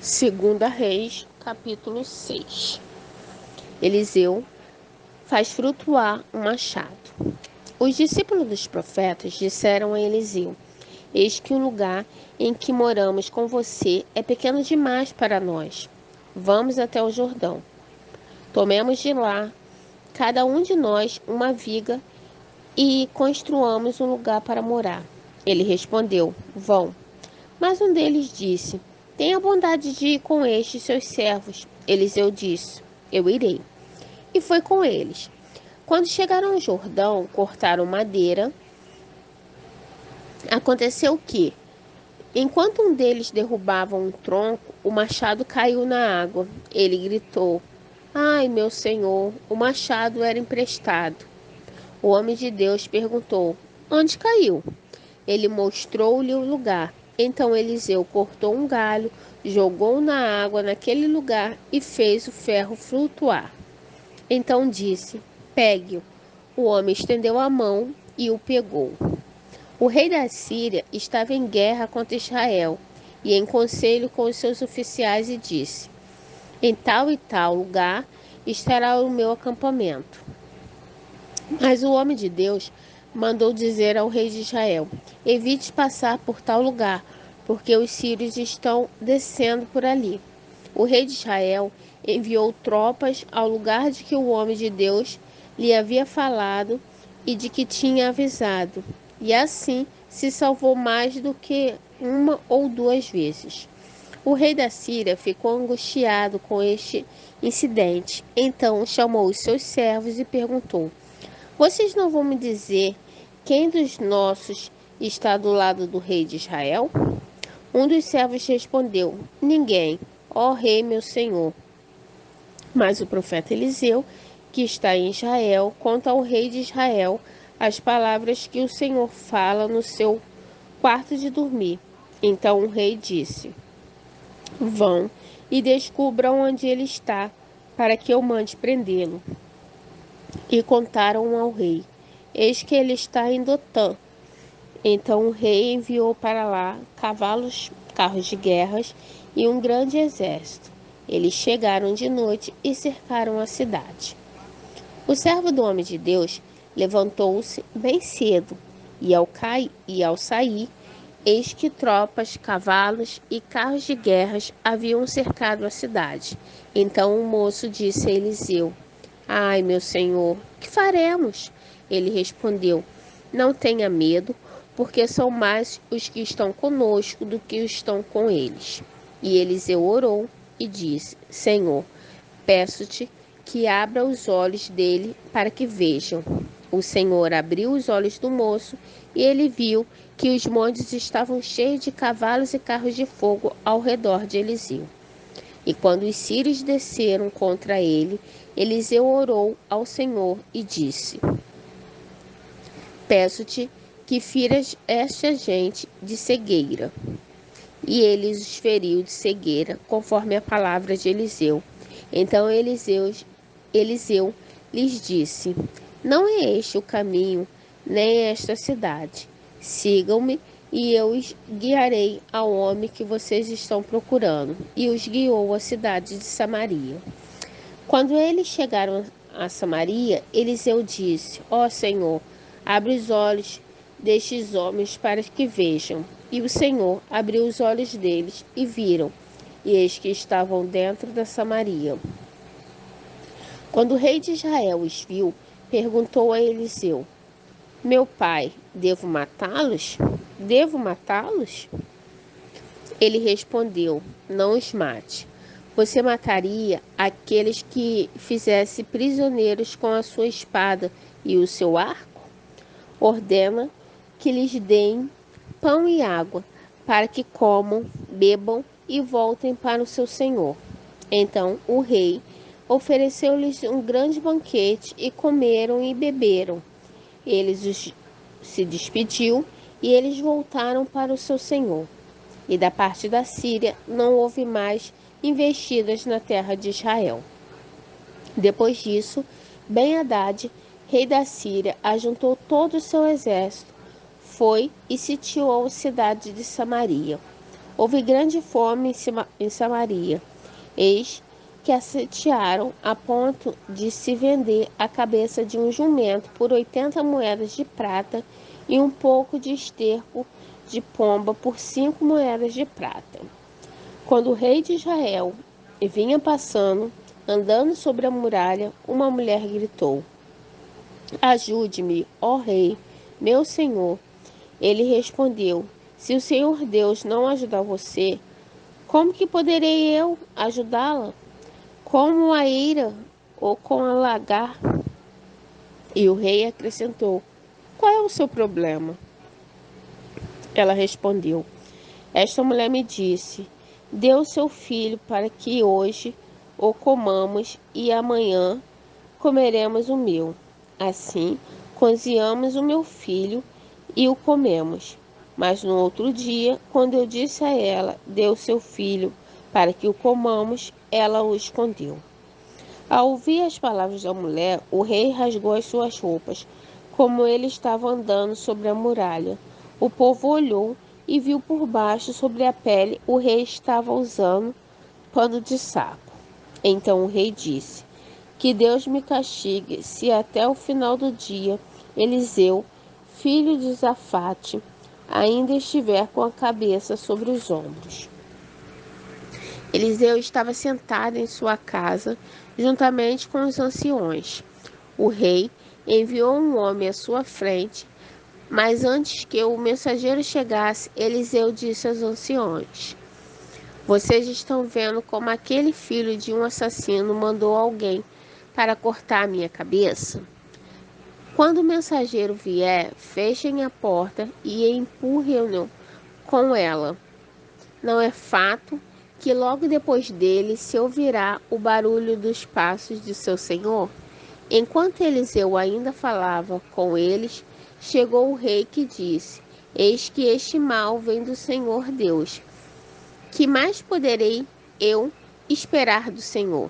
Segunda Reis, capítulo 6. Eliseu faz flutuar um machado. Os discípulos dos profetas disseram a Eliseu: Eis que o lugar em que moramos com você é pequeno demais para nós. Vamos até o Jordão. Tomemos de lá, cada um de nós, uma viga e construamos um lugar para morar. Ele respondeu: Vão. Mas um deles disse: Tenha bondade de ir com estes seus servos. Eliseu disse: Eu irei. E foi com eles. Quando chegaram ao Jordão, cortaram madeira. Aconteceu que, enquanto um deles derrubava um tronco, o machado caiu na água. Ele gritou: Ai, meu senhor, o machado era emprestado. O homem de Deus perguntou: Onde caiu? Ele mostrou-lhe o lugar. Então Eliseu cortou um galho, jogou na água naquele lugar e fez o ferro flutuar. Então disse: Pegue-o. O homem estendeu a mão e o pegou. O rei da Síria estava em guerra contra Israel e em conselho com os seus oficiais e disse: Em tal e tal lugar estará o meu acampamento. Mas o homem de Deus mandou dizer ao rei de Israel: Evite passar por tal lugar, porque os sírios estão descendo por ali. O rei de Israel enviou tropas ao lugar de que o homem de Deus lhe havia falado e de que tinha avisado, e assim se salvou mais do que uma ou duas vezes. O rei da Síria ficou angustiado com este incidente. Então chamou os seus servos e perguntou: Vocês não vão me dizer quem dos nossos está do lado do rei de Israel? Um dos servos respondeu: Ninguém, ó rei meu senhor. Mas o profeta Eliseu, que está em Israel, conta ao rei de Israel as palavras que o Senhor fala no seu quarto de dormir. Então o rei disse: Vão e descubram onde ele está, para que eu mande prendê-lo. E contaram ao rei: Eis que ele está em Dotã. Então o rei enviou para lá cavalos, carros de guerras e um grande exército. Eles chegaram de noite e cercaram a cidade. O servo do homem de Deus levantou-se bem cedo e ao sair, eis que tropas, cavalos e carros de guerras haviam cercado a cidade. Então o moço disse a Eliseu: Ai, meu senhor, que faremos? Ele respondeu: Não tenha medo, porque são mais os que estão conosco do que os que estão com eles. E Eliseu orou e disse: Senhor, peço-te que abra os olhos dele para que vejam. O Senhor abriu os olhos do moço e ele viu que os montes estavam cheios de cavalos e carros de fogo ao redor de Eliseu. E quando os sírios desceram contra ele, Eliseu orou ao Senhor e disse: Peço-te que firas esta gente de cegueira. E ele os feriu de cegueira, conforme a palavra de Eliseu. Então Eliseu lhes disse: Não é este o caminho, nem esta cidade. Sigam-me e eu os guiarei ao homem que vocês estão procurando. E os guiou à cidade de Samaria. Quando eles chegaram a Samaria, Eliseu disse: Ó Senhor, abre os olhos destes homens para que vejam. E o Senhor abriu os olhos deles e viram, e eis que estavam dentro da Samaria. Quando o rei de Israel os viu, perguntou a Eliseu: Meu pai, devo matá-los? Devo matá-los? Ele respondeu: Não os mate. Você mataria aqueles que fizesse prisioneiros com a sua espada e o seu arco? Ordena que lhes deem pão e água, para que comam, bebam e voltem para o seu senhor. Então o rei ofereceu-lhes um grande banquete e comeram e beberam. Se despediu e eles voltaram para o seu senhor. E da parte da Síria não houve mais investidas na terra de Israel. Depois disso, Ben-Hadad, rei da Síria, ajuntou todo o seu exército, foi e sitiou a cidade de Samaria. Houve grande fome em Samaria. Eis que a sitiaram a ponto de se vender a cabeça de um jumento por 80 moedas de prata e um pouco de esterco de pomba por 5 moedas de prata. Quando o rei de Israel vinha passando, andando sobre a muralha, uma mulher gritou: Ajude-me, ó rei, meu senhor. Ele respondeu: Se o Senhor Deus não ajudar você, como que poderei eu ajudá-la? Como a eira ou com a lagar? E o rei acrescentou: Qual é o seu problema? Ela respondeu: Esta mulher me disse: Dê o seu filho para que hoje o comamos e amanhã comeremos o meu. Assim, cozinhamos o meu filho e o comemos. Mas no outro dia, quando eu disse a ela: Dê o seu filho para que o comamos, ela o escondeu. Ao ouvir as palavras da mulher, o rei rasgou as suas roupas, como ele estava andando sobre a muralha. O povo olhou e viu por baixo, sobre a pele, o rei estava usando pano de saco. Então o rei disse: Que Deus me castigue, se até o final do dia Eliseu, filho de Zafate, ainda estiver com a cabeça sobre os ombros. Eliseu estava sentado em sua casa, juntamente com os anciões. O rei enviou um homem à sua frente, mas antes que o mensageiro chegasse, Eliseu disse aos anciões: Vocês estão vendo como aquele filho de um assassino mandou alguém para cortar a minha cabeça? Quando o mensageiro vier, fechem a porta e empurrem-no com ela. Não é fato que logo depois dele se ouvirá o barulho dos passos de seu senhor? Enquanto Eliseu ainda falava com eles, chegou o rei que disse: Eis que este mal vem do Senhor Deus. Que mais poderei eu esperar do Senhor?